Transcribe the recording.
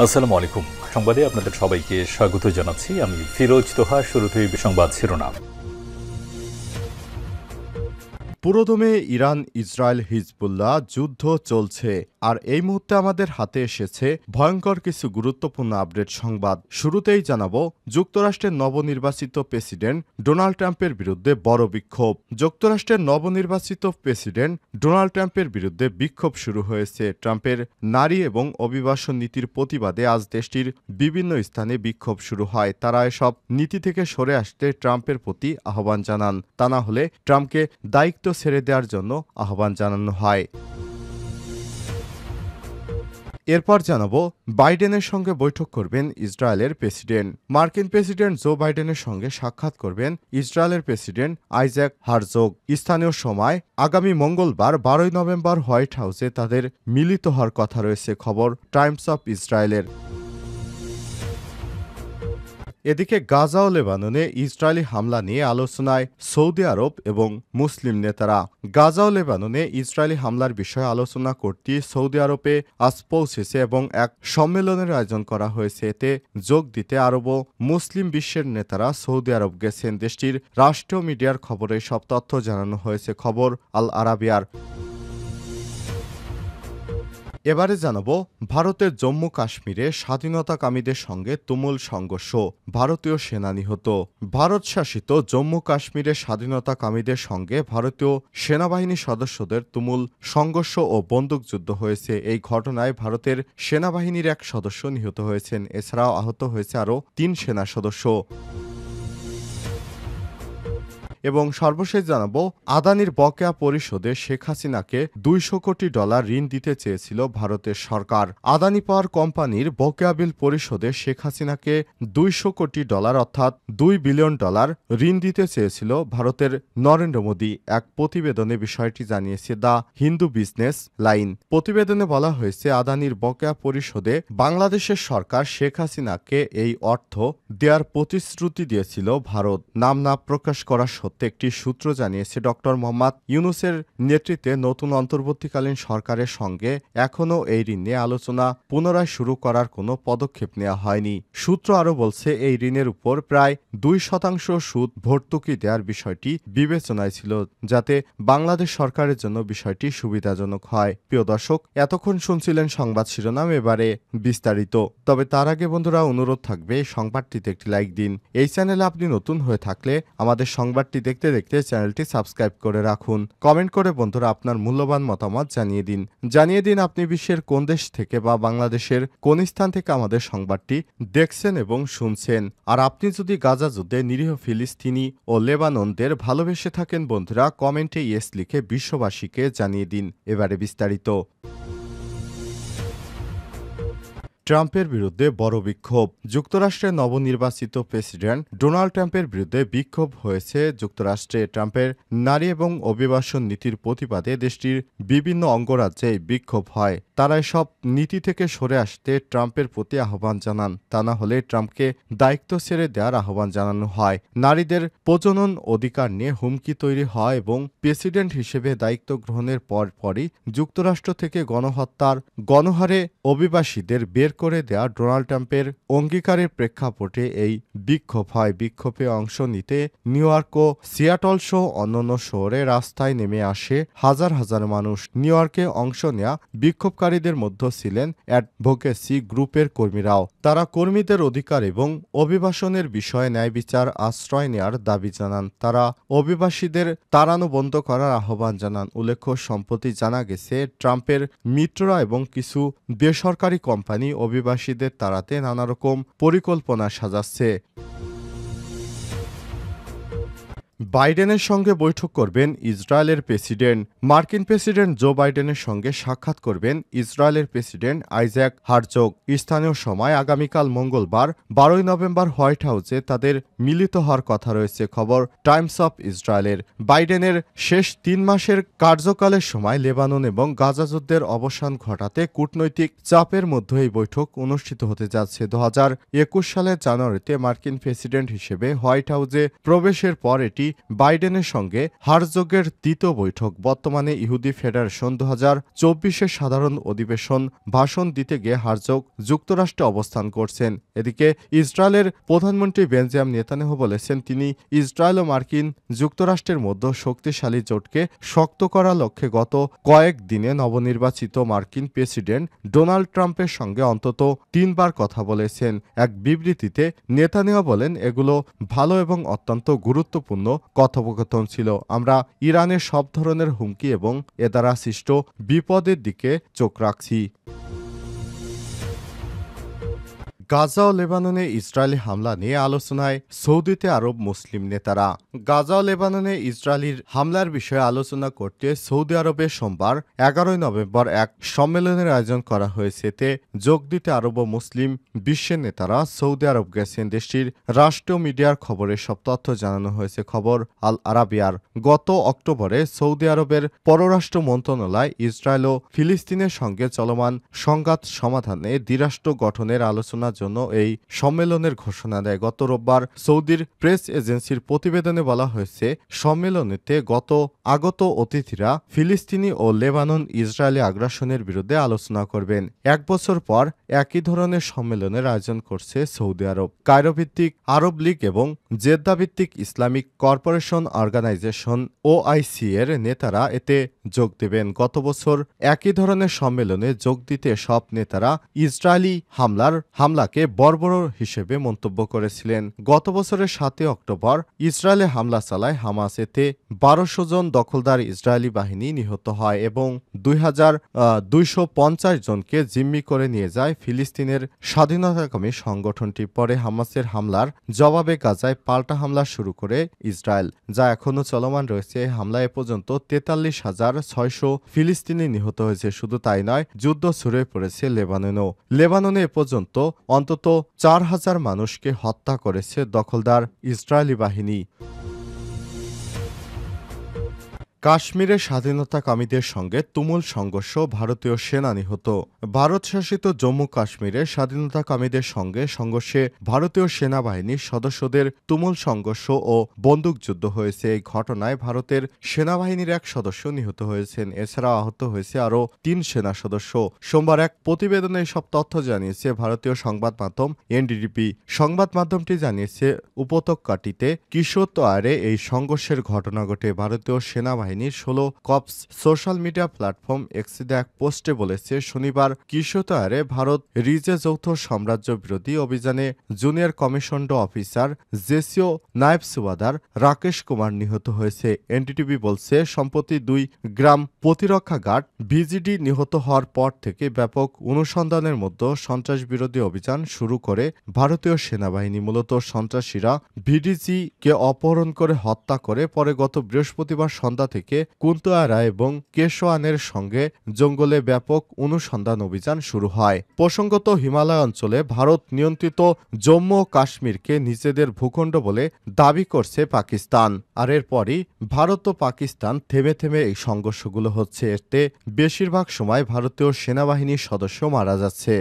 আসসালামু আলাইকুম। সংবাদে আপনাদের সবাইকে স্বাগত জানাচ্ছি। আমি ফিরোজ তোহা। শুরুতেই সংবাদ শিরোনাম। পুরোদমে ইরান ইসরায়েল হিজবুল্লাহ যুদ্ধ চলছে, আর এই মুহূর্তে আমাদের হাতে এসেছে ভয়ঙ্কর কিছু গুরুত্বপূর্ণ আপডেট সংবাদ। শুরুতেই জানাবো, যুক্তরাষ্ট্রের নবনির্বাচিত প্রেসিডেন্ট ডোনাল্ড ট্রাম্পের বিরুদ্ধে বড় বিক্ষোভ। যুক্তরাষ্ট্রের নবনির্বাচিত প্রেসিডেন্ট ডোনাল্ড ট্রাম্পের বিরুদ্ধে বিক্ষোভ শুরু হয়েছে। ট্রাম্পের নারী এবং অভিবাসন নীতির প্রতিবাদে আজ দেশটির বিভিন্ন স্থানে বিক্ষোভ শুরু হয়। তারা এসব নীতি থেকে সরে আসতে ট্রাম্পের প্রতি আহ্বান জানান। তা না হলে ট্রাম্পকে দায়িত্ব ছেড়ে দেওয়ার জন্য আহ্বান জানানো হয়। এরপর জানাবো, বাইডেনের সঙ্গে বৈঠক করবেন ইসরায়েলের প্রেসিডেন্ট। মার্কিন প্রেসিডেন্ট জো বাইডেনের সঙ্গে সাক্ষাৎ করবেন ইসরায়েলের প্রেসিডেন্ট আইজ্যাক হারজোগ। স্থানীয় সময় আগামী মঙ্গলবার 12 নভেম্বর হোয়াইট হাউসে তাদের মিলিত হওয়ার কথা রয়েছে, খবর টাইমস অফ ইসরায়েলের। এদিকে গাজা ও লেবাননে ইসরায়েলি হামলা নিয়ে আলোচনায় সৌদি আরব এবং মুসলিম নেতারা। গাজা ও লেবাননে ইসরায়েলি হামলার বিষয়ে আলোচনা করতে সৌদি আরবে আজ পৌঁছেছে এবং এক সম্মেলনের আয়োজন করা হয়েছে। এতে যোগ দিতে আরব ও মুসলিম বিশ্বের নেতারা সৌদি আরব গেছেন। দেশটির রাষ্ট্রীয় মিডিয়ার খবরে সব তথ্য জানানো হয়েছে, খবর আল আরাবিয়ার। এবারে জানাবো, ভারতের জম্মু কাশ্মীরে স্বাধীনতাকামীদের সঙ্গে তুমুল সংঘর্ষ, ভারতীয় সেনা নিহত। ভারত শাসিত জম্মু কাশ্মীরে স্বাধীনতাকামীদের সঙ্গে ভারতীয় সেনাবাহিনীর সদস্যদের তুমুল সংঘর্ষ ও বন্দুকযুদ্ধ হয়েছে। এই ঘটনায় ভারতের সেনাবাহিনীর এক সদস্য নিহত হয়েছেন। এছাড়াও আহত হয়েছে আরও 3 সেনা সদস্য। এবং সর্বশেষ জানাবো, আদানির বকেয়া পরিশোধে শেখ হাসিনাকে $200 কোটি ঋণ দিতে চেয়েছিল ভারতের সরকার। আদানি পাওয়ার কোম্পানির বকেয়া বিল পরিশোধে শেখ হাসিনাকে $200 কোটি অর্থাৎ $2 বিলিয়ন ঋণ দিতে চেয়েছিল ভারতের নরেন্দ্র মোদী। এক প্রতিবেদনে বিষয়টি জানিয়েছে দ্য হিন্দু বিজনেস লাইন। প্রতিবেদনে বলা হয়েছে, আদানির বকেয়া পরিশোধে বাংলাদেশের সরকার শেখ হাসিনাকে এই অর্থ দেওয়ার প্রতিশ্রুতি দিয়েছিল ভারত। নাম না প্রকাশ করা একটি সূত্র জানিয়েছে, ডক্টর মোহাম্মদ ইউনূসের নেতৃত্বে নতুন অন্তর্বর্তীকালীন সরকারের সঙ্গে এখনও এই ঋণ নিয়ে আলোচনা পুনরায় শুরু করার কোনো পদক্ষেপ নেওয়া হয়নি। সূত্র আরও বলছে, এই ঋণের উপর প্রায় 2% সুদ ভর্তুকি দেওয়ার বিষয়টি বিবেচনায় ছিল, যাতে বাংলাদেশ সরকারের জন্য বিষয়টি সুবিধাজনক হয়। প্রিয় দর্শক, এতক্ষণ শুনছিলেন সংবাদ শিরোনাম, এবারে বিস্তারিত। তবে তার আগে বন্ধুরা, অনুরোধ থাকবে সংবাদটিতে একটি লাইক দিন। এই চ্যানেলে আপনি নতুন হয়ে থাকলে আমাদের সংবাদটি দেখতে দেখতে চ্যানেলটি সাবস্ক্রাইব করে রাখুন। কমেন্ট করে বন্ধুরা আপনার মূল্যবান মতামত জানিয়ে দিন আপনি বিশ্বের কোন দেশ থেকে বা বাংলাদেশের কোন স্থান থেকে আমাদের সংবাদটি দেখছেন এবং শুনছেন। আর আপনি যদি গাজা যুদ্ধে নিরীহ ফিলিস্তিনি ও লেবাননদের ভালোবেসে থাকেন বন্ধুরা, কমেন্টে ইয়েস লিখে বিশ্ববাসীকে জানিয়ে দিন। এবারে বিস্তারিত। ট্রাম্পের বিরুদ্ধে বড় বিক্ষোভ। যুক্তরাষ্ট্রের নবনির্বাচিত প্রেসিডেন্ট ডোনাল্ড ট্রাম্পের বিরুদ্ধে বিক্ষোভ হয়েছে যুক্তরাষ্ট্রে। ট্রাম্পের নারী এবং অভিবাসন নীতির প্রতিবাদে দেশটির বিভিন্ন অঙ্গরাজ্যে বিক্ষোভ হয়। তারা এসব নীতি থেকে সরে আসতে ট্রাম্পের প্রতি আহ্বান জানান। তা না হলে ট্রাম্পকে দায়িত্ব ছেড়ে দেওয়ার আহ্বান জানানো হয়। নারীদের প্রজনন অধিকার নিয়ে হুমকি তৈরি হয় এবং প্রেসিডেন্ট হিসেবে দায়িত্ব গ্রহণের পরপরই যুক্তরাষ্ট্র থেকে গণহত্যার গণহারে অভিবাসীদের বের করে দেয়া ডোনাল্ড ট্রাম্পের অঙ্গীকারের প্রেক্ষাপটে এই বিক্ষোভ হয়। বিক্ষোভে অংশ নিতে নিউ ইয়র্ক ও সিয়াটল সহ অন্যান্য শহরে রাস্তায় নেমে আসে হাজার হাজার মানুষ। নিউ ইয়র্কে অংশ নেয়া বিক্ষোভকারীদের মধ্যে ছিলেন অ্যাডভোকেসি গ্রুপের কর্মীরাও। তারা কর্মীদের অধিকার এবং অভিবাসনের বিষয়ে ন্যায় বিচার আশ্রয় নেয়ার দাবি জানান। তারা অভিবাসীদের তাড়ানো বন্ধ করার আহ্বান জানান। উল্লেখ্য, সম্প্রতি জানা গেছে ট্রাম্পের মিত্ররা এবং কিছু বেসরকারি কোম্পানি অভিবাসীদের তাড়াতে নানারকম পরিকল্পনা সাজাচ্ছে। বাইডেনের সঙ্গে বৈঠক করবেন ইসরায়েলের প্রেসিডেন্ট। মার্কিন প্রেসিডেন্ট জো বাইডেনের সঙ্গে সাক্ষাৎ করবেন ইসরায়েলের প্রেসিডেন্ট আইজ্যাক হারজোগ। স্থানীয় সময় আগামীকাল মঙ্গলবার 12 নভেম্বর হোয়াইট হাউসে তাদের মিলিত হওয়ার কথা রয়েছে, খবর টাইমস অফ ইসরায়েলের। বাইডেনের শেষ 3 মাসের কার্যকালের সময় লেবানন এবং গাজা যুদ্ধের অবসান ঘটাতে কূটনৈতিক চাপের মধ্যে এই বৈঠক অনুষ্ঠিত হতে যাচ্ছে। 2021 সালের জানুয়ারিতে মার্কিন প্রেসিডেন্ট হিসেবে হোয়াইট হাউসে প্রবেশের পর এটি বাইডেনের সঙ্গে হারজোগের দ্বিতীয় বৈঠক। বর্তমানে ইহুদি ফেডারেশন 2024-এর সাধারণ অধিবেশন ভাষণ দিতে গিয়ে হারজোগ যুক্তরাষ্ট্রে অবস্থান করছেন। এদিকে ইসরায়েলের প্রধানমন্ত্রী বেঞ্জামিন নেতানিয়াহু বলেছেন, তিনি ইসরায়েল ও মার্কিন যুক্তরাষ্ট্রের মধ্যে শক্তিশালী জোটকে শক্ত করার লক্ষ্যে গত কয়েক দিনে নবনির্বাচিত মার্কিন প্রেসিডেন্ট ডোনাল্ড ট্রাম্পের সঙ্গে অন্তত 3 বার কথা বলেছেন। এক বিবৃতিতে নেতানিয়াহু বলেন, এগুলো ভালো এবং অত্যন্ত গুরুত্বপূর্ণ কথোপকথন ছিল। আমরা ইরানের সব ধরনের হুমকি এবং এ দ্বারা সৃষ্ট বিপদের দিকে চোখ রাখছি। গাজা ও লেবাননে ইসরায়েলি হামলা নিয়ে আলোচনায় সৌদিতে আরব মুসলিম নেতারা। গাজা ও লেবাননে ইসরায়েলির হামলার বিষয়ে আলোচনা করতে সৌদি আরবে সোমবার 11 নভেম্বর এক সম্মেলনের আয়োজন করা হয়েছে। এতে যোগ দিতে আরব ও মুসলিম বিশ্বের নেতারা সৌদি আরব গেছেন। দেশটির রাষ্ট্রীয় মিডিয়ার খবরে সব তথ্য জানানো হয়েছে। খবর আল আরাবিয়ার। গত অক্টোবরে সৌদি আরবের পররাষ্ট্র মন্ত্রণালয় ইসরায়েল ও ফিলিস্তিনের সঙ্গে চলমান সংঘাত সমাধানে দ্বিরাষ্ট্র গঠনের আলোচনার জন্য এই সম্মেলনের ঘোষণা দেয়। গত রোববার সৌদির প্রেস এজেন্সির প্রতিবেদনে বলা হয়েছে, সম্মেলনেতে আগত অতিথিরা ফিলিস্তিনি ও লেবানন ইসরায়েলি আগ্রাসনের বিরুদ্ধে আলোচনা করবেন। 1 বছর পর একই ধরনের সম্মেলনের আয়োজন করছে সৌদি আরব। কায়রো ভিত্তিক আরব লীগ এবং জেদ্দা ভিত্তিক ইসলামিক কর্পোরেশন অর্গানাইজেশন ওআইসি এর নেতারা এতে যোগ দেবেন। গত বছর একই ধরনের সম্মেলনে যোগ দিতে সব নেতারা ইসরায়েলি হামলাকে বর্বর হিসেবে মন্তব্য করেছিলেন। গত বছরের 7 অক্টোবর ইসরায়েলে হামলা চালায় হামাস। এতে 1200 জন দখলদার ইসরায়েলি বাহিনী নিহত হয় এবং 250 জনকে জিম্মি করে নিয়ে যায় ফিলিস্তিনের স্বাধীনতাকামী সংগঠনটি। পরে হামাসের হামলার জবাবে গাজায় পাল্টা হামলা শুরু করে ইসরায়েল, যা এখনও চলমান রয়েছে। এই হামলায় এ পর্যন্ত 43,600 ফিলিস্তিনি নিহত হয়েছে। শুধু তাই নয়, যুদ্ধ ছড়িয়ে পড়েছে লেবাননেও। লেবাননে এ পর্যন্ত অন্তত 4,000 মানুষকে হত্যা করেছে দখলদার ইসরায়েলি বাহিনী। কাশ্মীরে স্বাধীনতাকামীদের সঙ্গে তুমুল সংঘর্ষ, ভারতীয় সেনা নিহত। ভারত শাসিত জম্মু কাশ্মীরে স্বাধীনতাকামীদের সঙ্গে সংঘর্ষে ভারতীয় সেনাবাহিনীর সদস্যদের তুমুল সংঘর্ষ ও বন্দুকযুদ্ধ হয়েছে। এই ঘটনায় ভারতের সেনাবাহিনীর এক সদস্য নিহত হয়েছেন। এছাড়া আহত হয়েছে আরও 3 সেনা সদস্য। সোমবার এক প্রতিবেদনে এসব তথ্য জানিয়েছে ভারতীয় সংবাদ মাধ্যম এনডিটিভি। সংবাদ মাধ্যমটি জানিয়েছে, উপত্যকাটিতে কিশোরতোয়ারে এই সংঘর্ষের ঘটনা ঘটে। ভারতীয় সেনাবাহিনী 16 কপস সোশ্যাল মিডিয়া প্ল্যাটফর্ম এক্সে এক পোস্টে বলেছে, শনিবার কিশোরতোয়ারে ভারত রিজে যৌথ সাম্রাজ্য বিরোধী অভিযানে জুনিয়র কমিশন্ড অফিসার জেসিও নায়েব সুবাদার রাকেশ কুমার নিহত হয়েছে। এনডিটিভি বলছে, সম্প্রতি 2 গ্রাম প্রতিরক্ষা গার্ড ভিজিডি নিহত হওয়ার পর থেকে ব্যাপক অনুসন্ধানের মধ্যে সন্ত্রাস বিরোধী অভিযান শুরু করে ভারতীয় সেনাবাহিনী। মূলত সন্ত্রাসীরা ভিডিজি কে অপহরণ করে হত্যা করে পরে গত বৃহস্পতিবার সন্ধ্যা থেকে কুন্তোয়ারা এবং কেশোয়ানের সঙ্গে জঙ্গলে ব্যাপক অনুসন্ধান অভিযান শুরু হয়। প্রসঙ্গত, হিমালয় অঞ্চলে ভারত নিয়ন্ত্রিত জম্মু ও কাশ্মীরকে নিজেদের ভূখণ্ড বলে দাবি করছে পাকিস্তান। আর এরপরই ভারত ও পাকিস্তান থেমে থেমে এই সংঘর্ষগুলো হচ্ছে। এতে বেশিরভাগ সময় ভারতীয় সেনাবাহিনীর সদস্য মারা যাচ্ছে।